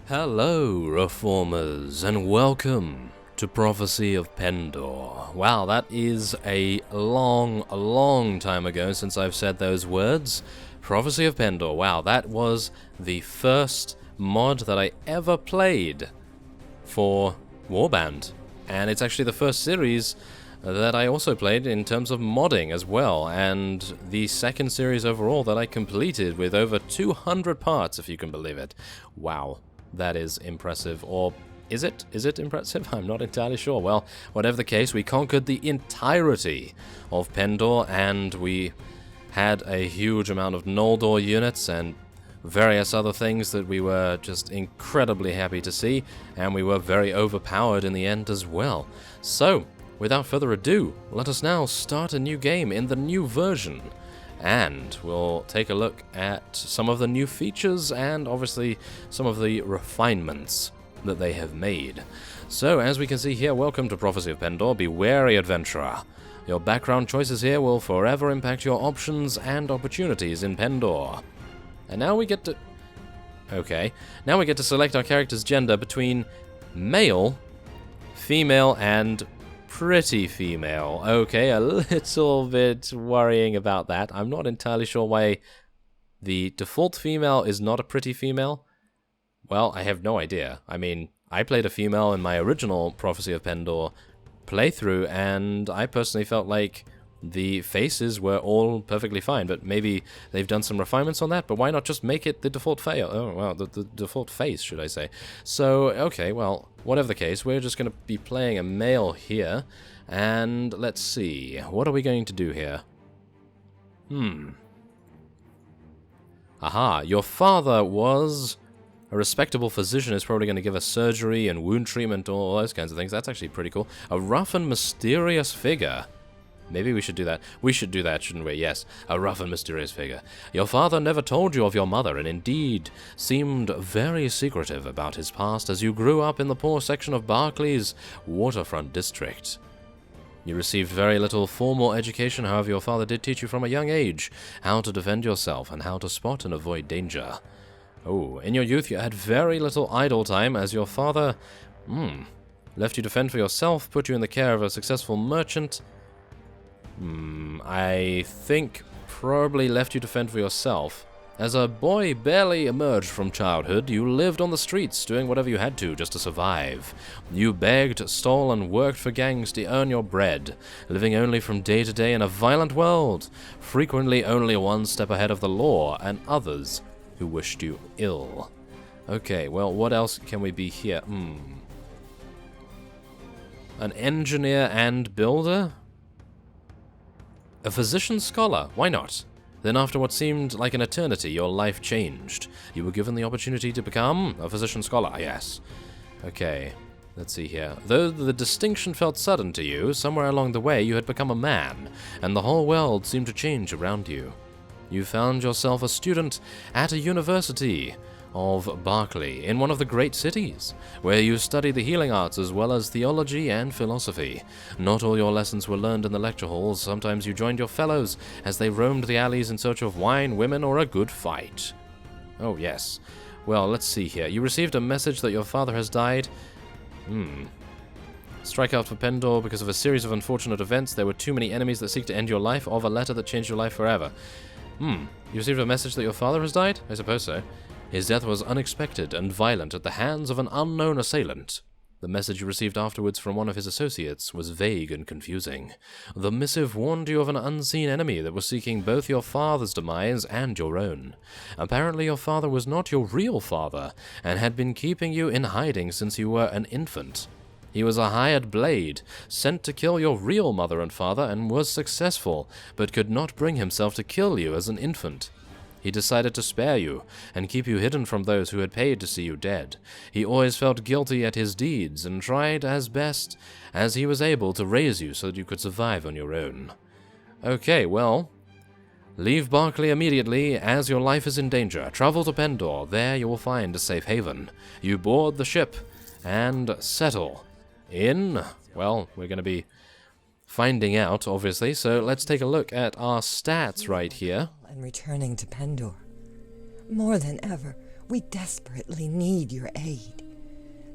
Hello, Reformers, and welcome to Prophecy of Pendor. Wow, that is a long time ago since I've said those words. Prophecy of Pendor, wow, that was the first mod that I ever played for Warband. And it's actually the first series that I also played in terms of modding as well, and the second series overall that I completed with over 200 parts, if you can believe it. Wow. That is impressive, or is it? Is it impressive? I'm not entirely sure. Well, whatever the case, we conquered the entirety of Pendor, and we had a huge amount of Noldor units and various other things that we were just incredibly happy to see, and we were very overpowered in the end as well. So, without further ado, let us now start a new game in the new version. And we'll take a look at some of the new features and obviously some of the refinements that they have made. So, as we can see here, welcome to Prophecy of Pendor. Be wary, adventurer. Your background choices here will forever impact your options and opportunities in Pendor. And now we get to... Okay. Now we get to select our character's gender between male, female, and pretty female. Okay, a little bit worrying about that. I'm not entirely sure why the default female is not a pretty female. Well, I have no idea. I mean, I played a female in my original Prophecy of Pendor playthrough, and I personally felt like the faces were all perfectly fine, but maybe they've done some refinements on that, but why not just make it the default the default face, should I say. So, okay, well, whatever the case, we're just going to be playing a male here, and let's see, what are we going to do here? Aha, your father was a respectable physician, is probably going to give us surgery and wound treatment, all those kinds of things. That's actually pretty cool. A rough and mysterious figure. Maybe we should do that. We should do that, shouldn't we? Yes, a rough and mysterious figure. Your father never told you of your mother, and indeed seemed very secretive about his past as you grew up in the poor section of Barclay's waterfront district. You received very little formal education, however your father did teach you from a young age how to defend yourself and how to spot and avoid danger. Oh, in your youth you had very little idle time as your father, left you to fend for yourself, put you in the care of a successful merchant. I think probably left you to fend for yourself. As a boy barely emerged from childhood, you lived on the streets, doing whatever you had to just to survive. You begged, stole, and worked for gangs to earn your bread, living only from day to day in a violent world, frequently only one step ahead of the law and others who wished you ill. Okay, well, what else can we be here? An engineer and builder? A physician scholar, why not? Then after what seemed like an eternity, your life changed. You were given the opportunity to become a physician scholar, yes. Okay, let's see here. Though the distinction felt sudden to you, somewhere along the way you had become a man, and the whole world seemed to change around you. You found yourself a student at a university of Barclay, in one of the great cities, where you studied the healing arts as well as theology and philosophy. Not all your lessons were learned in the lecture halls. Sometimes you joined your fellows as they roamed the alleys in search of wine, women, or a good fight. Oh, yes. Well, let's see here. You received a message that your father has died. Strike out for Pendor because of a series of unfortunate events. There were too many enemies that seek to end your life, of a letter that changed your life forever. You received a message that your father has died? I suppose so. His death was unexpected and violent at the hands of an unknown assailant. The message you received afterwards from one of his associates was vague and confusing. The missive warned you of an unseen enemy that was seeking both your father's demise and your own. Apparently your father was not your real father, and had been keeping you in hiding since you were an infant. He was a hired blade, sent to kill your real mother and father, and was successful, but could not bring himself to kill you as an infant. He decided to spare you, and keep you hidden from those who had paid to see you dead. He always felt guilty at his deeds, and tried as best as he was able to raise you so that you could survive on your own. Okay, well, leave Barclay immediately, as your life is in danger. Travel to Pendor, there you will find a safe haven. You board the ship, and settle in, well, we're going to be finding out, obviously, so let's take a look at our stats right here. And returning to Pendor. More than ever, We desperately need your aid.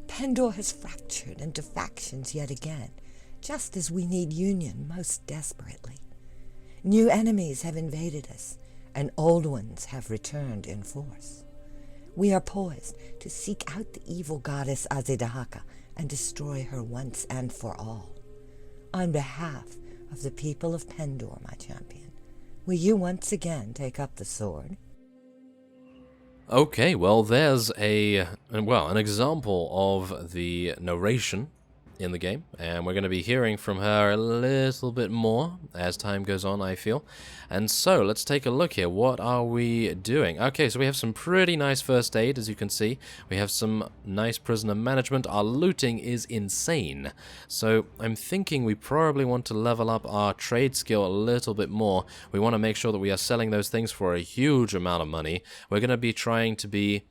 Pendor has fractured into factions yet again, just as we need union most desperately. New enemies have invaded us, and old ones have returned in force. We are poised to seek out the evil goddess Azedahaka and destroy her once and for all. On behalf of the people of Pendor, my champion, will you once again take up the sword? Okay, well, there's an example of the narration in the game, and we're going to be hearing from her a little bit more as time goes on, I feel. And so, let's take a look here. What are we doing? Okay, so we have some pretty nice first aid, as you can see. We have some nice prisoner management. Our looting is insane. So, I'm thinking we probably want to level up our trade skill a little bit more. We want to make sure that we are selling those things for a huge amount of money. We're going to be trying to be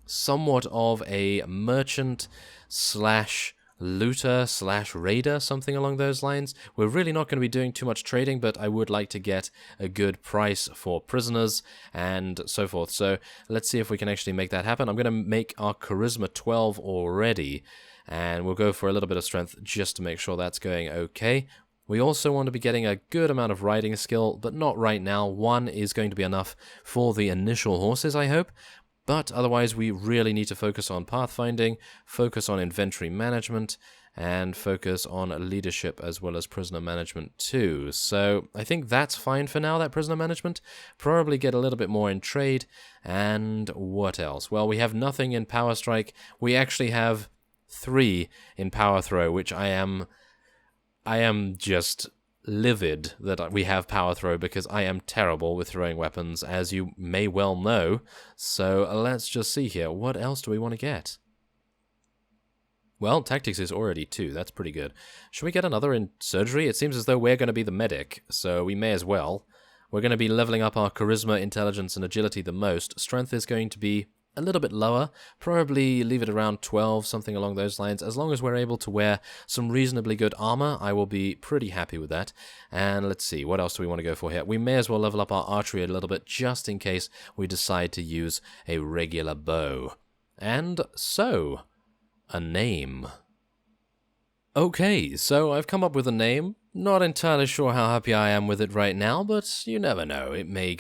somewhat of a merchant slash looter slash raider, something along those lines. We're really not going to be doing too much trading, but I would like to get a good price for prisoners and so forth. So let's see if we can actually make that happen. I'm going to make our charisma 12 already, and we'll go for a little bit of strength just to make sure that's going okay. We also want to be getting a good amount of riding skill, but not right now. 1 is going to be enough for the initial horses, I hope. But otherwise, we really need to focus on pathfinding, focus on inventory management, and focus on leadership as well as prisoner management too. So I think that's fine for now, that prisoner management. Probably get a little bit more in trade. And what else? Well, we have nothing in power strike. We actually have 3 in power throw, which I am just livid that we have power throw, because I am terrible with throwing weapons, as you may well know. So let's just see here. What else do we want to get? Well, tactics is already 2. That's pretty good. Should we get another in surgery? It seems as though we're going to be the medic, so we may as well. We're going to be leveling up our charisma, intelligence, and agility the most. Strength is going to be a little bit lower, probably leave it around 12, something along those lines. As long as we're able to wear some reasonably good armor, I will be pretty happy with that. And let's see, what else do we want to go for here? We may as well level up our archery a little bit, just in case we decide to use a regular bow. And so, a name. Okay, so I've come up with a name. Not entirely sure how happy I am with it right now, but you never know. It may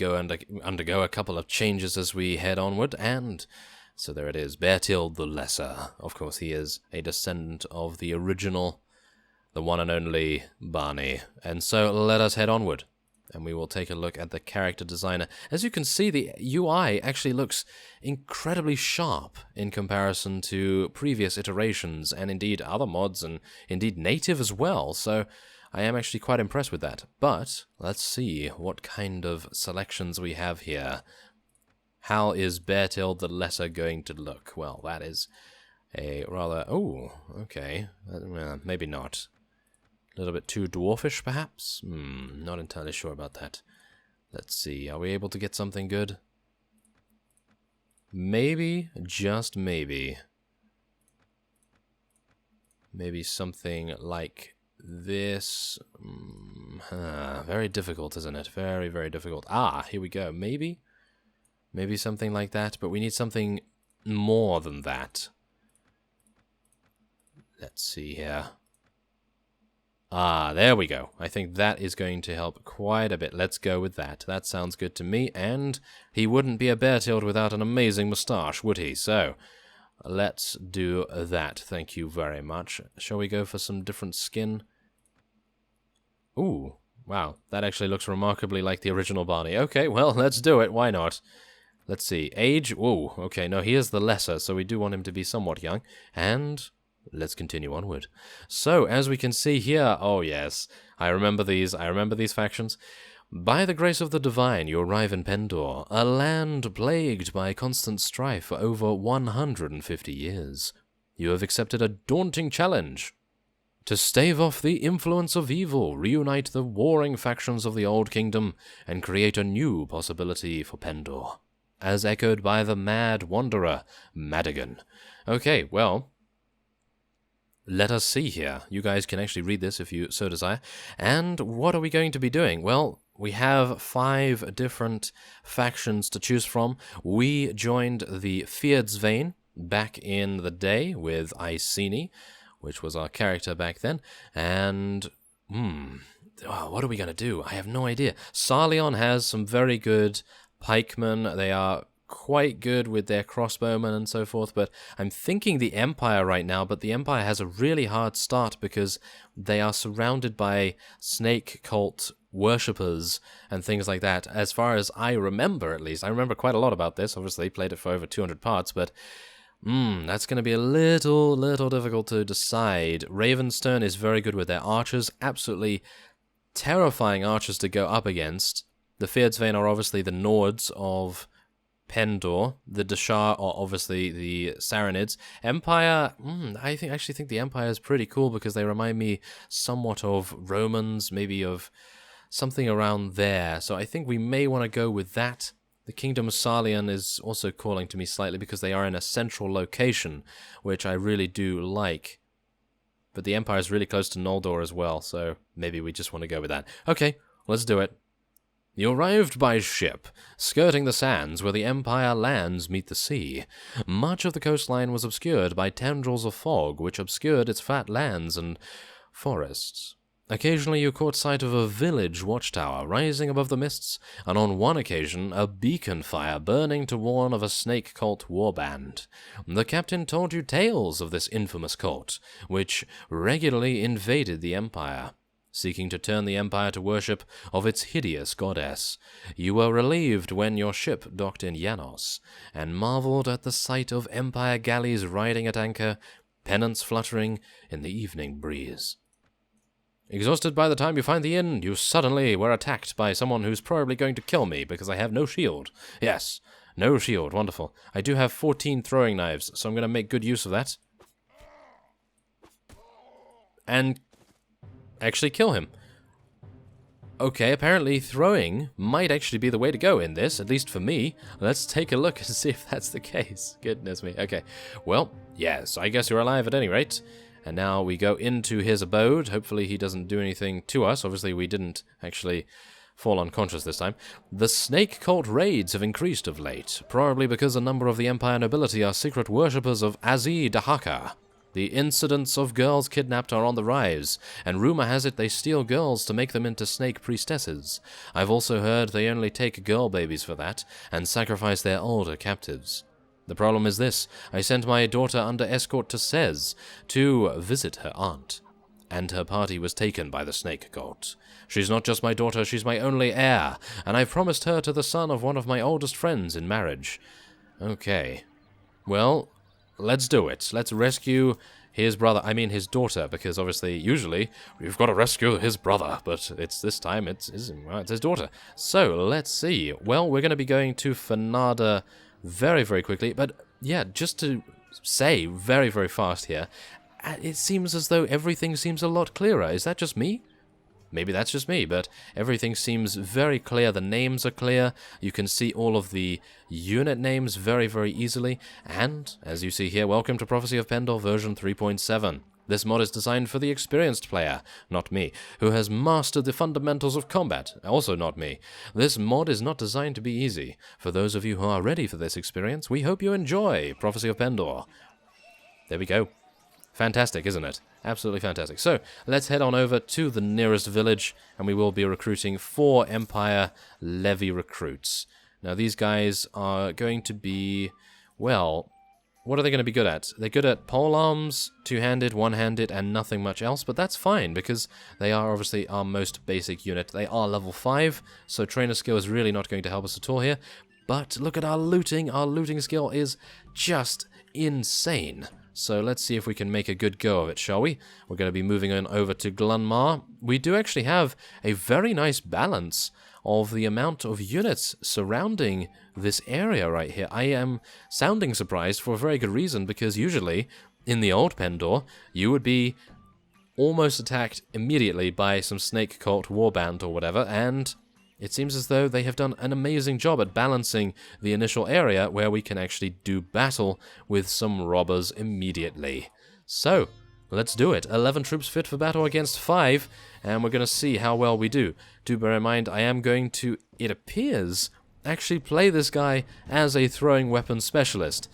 undergo a couple of changes as we head onward, and so there it is, Bertild the Lesser. Of course, he is a descendant of the original, the one and only Barney. And so let us head onward, and we will take a look at the character designer. As you can see, the UI actually looks incredibly sharp in comparison to previous iterations, and indeed other mods, and indeed native as well, so I am actually quite impressed with that. But let's see what kind of selections we have here. How is Bertild the Lesser going to look? Well, that is a rather... Oh, okay. Maybe not. A little bit too dwarfish, perhaps? Not entirely sure about that. Let's see. Are we able to get something good? Maybe, just maybe. Maybe something like this. Very difficult, isn't it? Very, very difficult. Ah, here we go. Maybe? Maybe something like that, but we need something more than that. Let's see here. Ah, there we go. I think that is going to help quite a bit. Let's go with that. That sounds good to me, and he wouldn't be a Bertild without an amazing moustache, would he? So, let's do that. Thank you very much. Shall we go for some different skin? Ooh, wow. That actually looks remarkably like the original Barney. Okay, well, let's do it. Why not? Let's see. Age? Ooh, okay. No, he is the lesser, so we do want him to be somewhat young. And let's continue onward. So, as we can see here... Oh, yes. I remember these factions. By the grace of the divine, you arrive in Pendor, a land plagued by constant strife for over 150 years. You have accepted a daunting challenge. To stave off the influence of evil, reunite the warring factions of the Old Kingdom, and create a new possibility for Pendor. As echoed by the mad wanderer, Madigan. Okay, well... let us see here. You guys can actually read this if you so desire. And what are we going to be doing? Well, we have 5 different factions to choose from. We joined the Fierdsvain back in the day with Iceni, which was our character back then, and what are we going to do? I have no idea. Sarleon has some very good pikemen. They are quite good with their crossbowmen and so forth, but I'm thinking the Empire right now, but the Empire has a really hard start because they are surrounded by snake cult worshippers and things like that. As far as I remember, at least. I remember quite a lot about this. Obviously, played it for over 200 parts, but that's going to be a little difficult to decide. Ravenstone is very good with their archers. Absolutely terrifying archers to go up against. The Fierdsvain are obviously the Nords of Pendor. The Dashar are obviously the Saranids. Empire, I actually think the Empire is pretty cool because they remind me somewhat of Romans, maybe of something around there. So I think we may want to go with that. The Kingdom of Sarleon is also calling to me slightly because they are in a central location, which I really do like. But the Empire is really close to Noldor as well, so maybe we just want to go with that. Okay, let's do it. You arrived by ship, skirting the sands where the Empire lands meet the sea. Much of the coastline was obscured by tendrils of fog, which obscured its flat lands and forests. Occasionally you caught sight of a village watchtower rising above the mists, and on one occasion a beacon fire burning to warn of a snake cult warband. The captain told you tales of this infamous cult, which regularly invaded the Empire, seeking to turn the Empire to worship of its hideous goddess. You were relieved when your ship docked in Janos, and marveled at the sight of Empire galleys riding at anchor, pennants fluttering in the evening breeze. Exhausted by the time you find the inn, you suddenly were attacked by someone who's probably going to kill me because I have no shield. Yes, no shield, wonderful. I do have 14 throwing knives, so I'm going to make good use of that. And actually kill him. Okay, apparently throwing might actually be the way to go in this, at least for me. Let's take a look and see if that's the case. Goodness me. Okay, well, yes, I guess you're alive at any rate. And now we go into his abode. Hopefully he doesn't do anything to us. Obviously we didn't actually fall unconscious this time. The snake cult raids have increased of late, probably because a number of the Empire nobility are secret worshippers of Azi Dahaka. The incidents of girls kidnapped are on the rise, and rumor has it they steal girls to make them into snake priestesses. I've also heard they only take girl babies for that, and sacrifice their older captives. The problem is this: I sent my daughter under escort to Sez to visit her aunt, and her party was taken by the snake cult. She's not just my daughter, she's my only heir, and I've promised her to the son of one of my oldest friends in marriage. Okay. Well, let's do it. Let's rescue his brother, his daughter, because obviously, usually, we've got to rescue his brother, but this time, it's his daughter. So, let's see. Well, we're going to be going to Fanada very, very quickly, but yeah, just to say very, very fast here, it seems as though everything seems a lot clearer. Is that just me? Maybe that's just me, but everything seems very clear. The names are clear. You can see all of the unit names very, very easily. And, as you see here, welcome to Prophecy of Pendor version 3.7. This mod is designed for the experienced player, not me, who has mastered the fundamentals of combat, also not me. This mod is not designed to be easy. For those of you who are ready for this experience, we hope you enjoy Prophecy of Pendor. There we go. Fantastic, isn't it? Absolutely fantastic. So, let's head on over to the nearest village, and we will be recruiting 4 Empire Levy recruits. Now, these guys are going to be, well, what are they going to be good at? They're good at polearms, two-handed, one-handed, and nothing much else, but that's fine, because they are obviously our most basic unit. They are level 5, so trainer skill is really not going to help us at all here. But look at our looting. Our looting skill is just insane. So let's see if we can make a good go of it, shall we? We're going to be moving on over to Glunmar. We do actually have a very nice balance of the amount of units surrounding this area right here. I am sounding surprised for a very good reason, because usually in the old Pendor, you would be almost attacked immediately by some snake cult warband or whatever, and it seems as though they have done an amazing job at balancing the initial area where we can actually do battle with some robbers immediately. So, let's do it. 11 troops fit for battle against 5, and we're going to see how well we do. Do bear in mind, I am going to, it appears, actually play this guy as a throwing weapon specialist.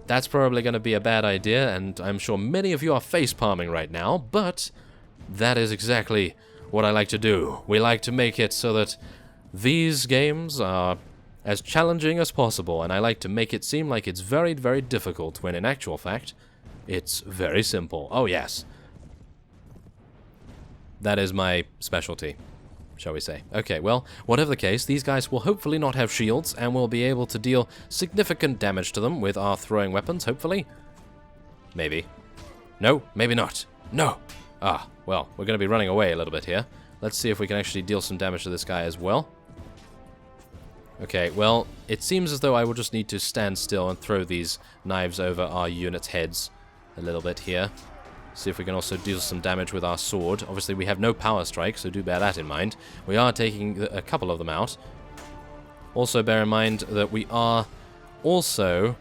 That's probably going to be a bad idea, and I'm sure many of you are face-palming right now, but that is exactly what I like to do. We like to make it so that these games are as challenging as possible, and I like to make it seem like it's very, very difficult, when in actual fact, it's very simple. Oh yes. That is my specialty, shall we say. Okay, well, whatever the case, these guys will hopefully not have shields, and we'll be able to deal significant damage to them with our throwing weapons, hopefully. Maybe. No, maybe not. No! Ah, well, we're going to be running away a little bit here. Let's see if we can actually deal some damage to this guy as well. Okay, well, it seems as though I will just need to stand still and throw these knives over our unit's heads a little bit here. See if we can also deal some damage with our sword. Obviously, we have no power strike, so do bear that in mind. We are taking a couple of them out. Also, bear in mind that we are also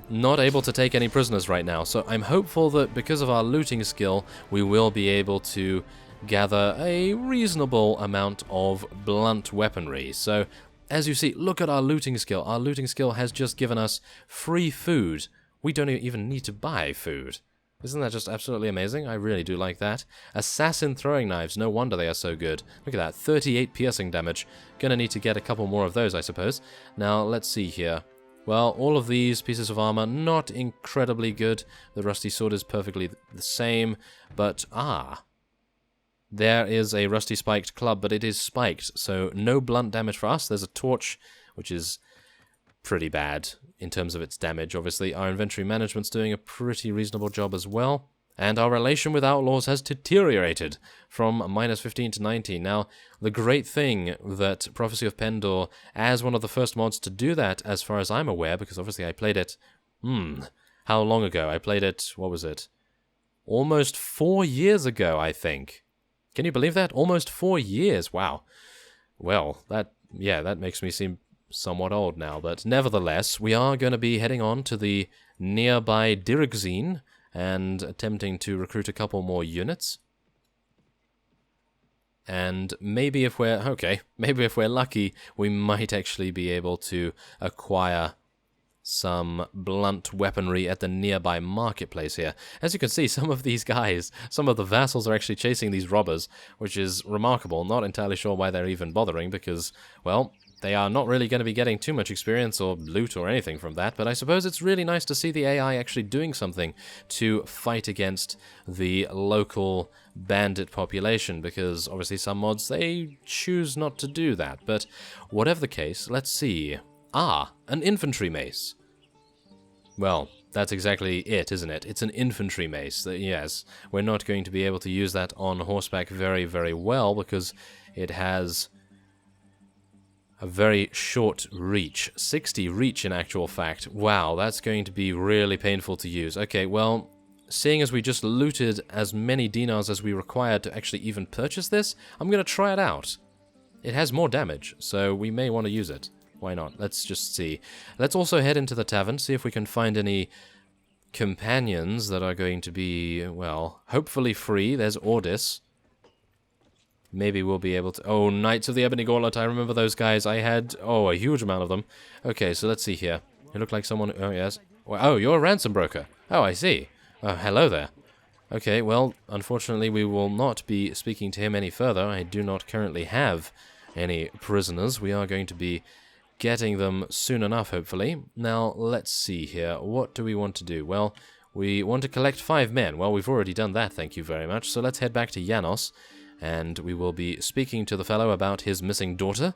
not able to take any prisoners right now. So I'm hopeful that because of our looting skill, we will be able to gather a reasonable amount of blunt weaponry. So, as you see, look at our looting skill. Our looting skill has just given us free food. We don't even need to buy food. Isn't that just absolutely amazing? I really do like that. Assassin throwing knives, no wonder they are so good. Look at that, 38 piercing damage. Gonna need to get a couple more of those, I suppose. Now, let's see here. Well, all of these pieces of armor, not incredibly good. The rusty sword is perfectly the same, but there is a rusty spiked club, but it is spiked, so no blunt damage for us. There's a torch, which is pretty bad in terms of its damage. Obviously, our inventory management's doing a pretty reasonable job as well. And our relation with outlaws has deteriorated from -15 to 19. Now, the great thing that Prophecy of Pendor, as one of the first mods to do that, as far as I'm aware, because obviously I played it, how long ago? I played it, what was it? Almost 4 years ago, I think. Can you believe that? Almost 4 years, wow. Well, that makes me seem somewhat old now, but nevertheless, we are going to be heading on to the nearby Dirigzine, and attempting to recruit a couple more units. And maybe if we're lucky, we might actually be able to acquire some blunt weaponry at the nearby marketplace here. As you can see, some of these guys, some of the vassals are actually chasing these robbers, which is remarkable. Not entirely sure why they're even bothering, because, well, they are not really going to be getting too much experience or loot or anything from that, but I suppose it's really nice to see the AI actually doing something to fight against the local bandit population, because obviously some mods, they choose not to do that. But whatever the case, let's see. An infantry mace. Well, that's exactly it, isn't it? It's an infantry mace. Yes, we're not going to be able to use that on horseback very, very well, because it has a very short reach. 60 reach in actual fact. Wow, that's going to be really painful to use. Okay, well, seeing as we just looted as many dinars as we required to actually even purchase this, I'm going to try it out. It has more damage, so we may want to use it. Why not? Let's just see. Let's also head into the tavern, see if we can find any companions that are going to be, well, hopefully free. There's Ordis. Maybe we'll be able to... Oh, Knights of the Ebony Gauntlet, I remember those guys. I had, a huge amount of them. Okay, so let's see here. You look like someone... Oh, yes. Oh, you're a ransom broker. Oh, I see. Oh, hello there. Okay, well, unfortunately, we will not be speaking to him any further. I do not currently have any prisoners. We are going to be getting them soon enough, hopefully. Now, let's see here. What do we want to do? Well, we want to collect 5 men. Well, we've already done that, thank you very much. So let's head back to Janos. And we will be speaking to the fellow about his missing daughter.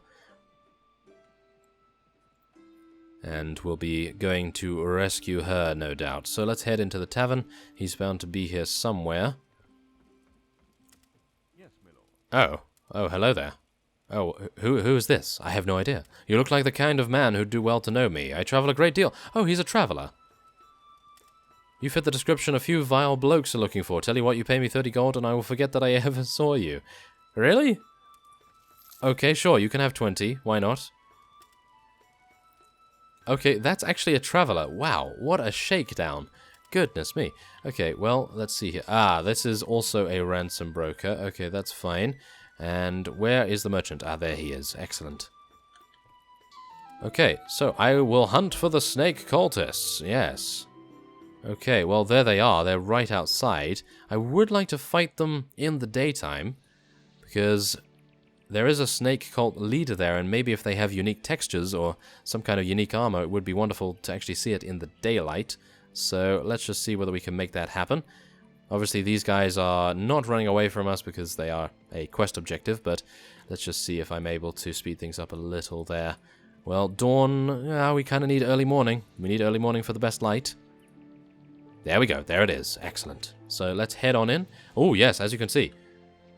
And we'll be going to rescue her, no doubt. So let's head into the tavern. He's bound to be here somewhere. Yes, my lord. Oh, hello there. Oh, who is this? I have no idea. You look like the kind of man who'd do well to know me. I travel a great deal. Oh, he's a traveler. You fit the description a few vile blokes are looking for. Tell you what, you pay me 30 gold and I will forget that I ever saw you. Really? Okay, sure, you can have 20. Why not? Okay, that's actually a traveler. Wow, what a shakedown. Goodness me. Okay, well, let's see here. Ah, this is also a ransom broker. Okay, that's fine. And where is the merchant? Ah, there he is. Excellent. Okay, so I will hunt for the snake cultists. Yes. Okay, well, there they are. They're right outside. I would like to fight them in the daytime, because there is a snake cult leader there, and maybe if they have unique textures or some kind of unique armor, it would be wonderful to actually see it in the daylight. So let's just see whether we can make that happen. Obviously, these guys are not running away from us because they are a quest objective, but let's just see if I'm able to speed things up a little there. Well, dawn, we kind of need early morning. We need early morning for the best light. There we go. There it is. Excellent. So let's head on in. Oh, yes, as you can see.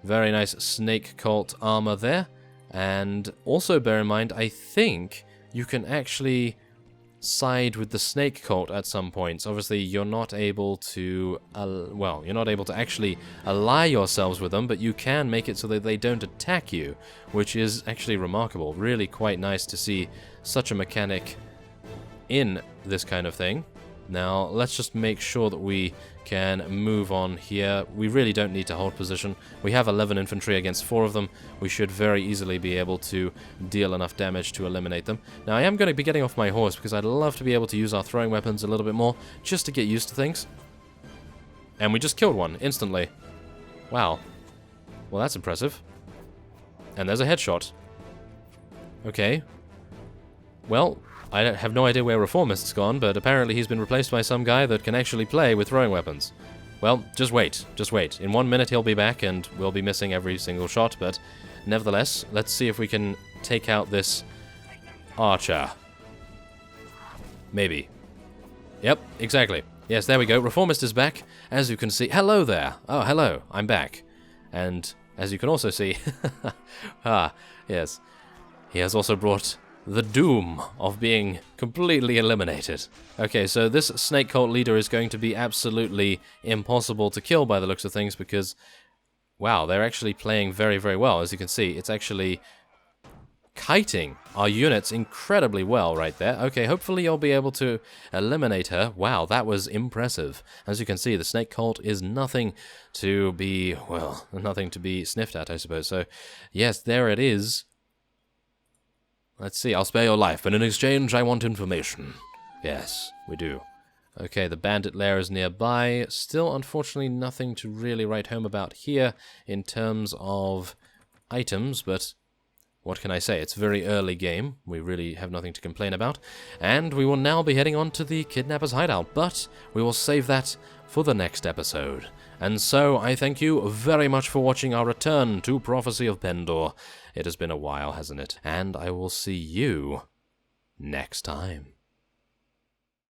Very nice snake cult armor there. And also bear in mind, I think you can actually side with the snake cult at some points. Obviously, you're not able to, you're not able to actually ally yourselves with them, but you can make it so that they don't attack you, which is actually remarkable. Really quite nice to see such a mechanic in this kind of thing. Now, let's just make sure that we can move on here. We really don't need to hold position. We have 11 infantry against 4 of them. We should very easily be able to deal enough damage to eliminate them. Now, I am going to be getting off my horse because I'd love to be able to use our throwing weapons a little bit more, just to get used to things. And we just killed one, instantly. Wow. Well, that's impressive. And there's a headshot. Okay. Well, I have no idea where Reformist's gone, but apparently he's been replaced by some guy that can actually play with throwing weapons. Well, just wait. Just wait. In 1 minute he'll be back, and we'll be missing every single shot, but nevertheless, let's see if we can take out this archer. Maybe. Yep, exactly. Yes, there we go. Reformist is back, as you can see. Hello there. Oh, hello. I'm back. And as you can also see... yes. He has also brought the doom of being completely eliminated. Okay, so this snake cult leader is going to be absolutely impossible to kill by the looks of things because, wow, they're actually playing very, very well. As you can see, it's actually kiting our units incredibly well right there. Okay, hopefully you'll be able to eliminate her. Wow, that was impressive. As you can see, the snake cult is nothing to be, well, nothing to be sniffed at, I suppose. So, yes, there it is. Let's see, I'll spare your life, but in exchange I want information. Yes, we do. Okay, the Bandit Lair is nearby. Still, unfortunately, nothing to really write home about here in terms of items, but what can I say? It's a very early game. We really have nothing to complain about. And we will now be heading on to the Kidnappers Hideout, but we will save that for the next episode. And so, I thank you very much for watching our return to Prophecy of Pendor. It has been a while, hasn't it? And I will see you next time.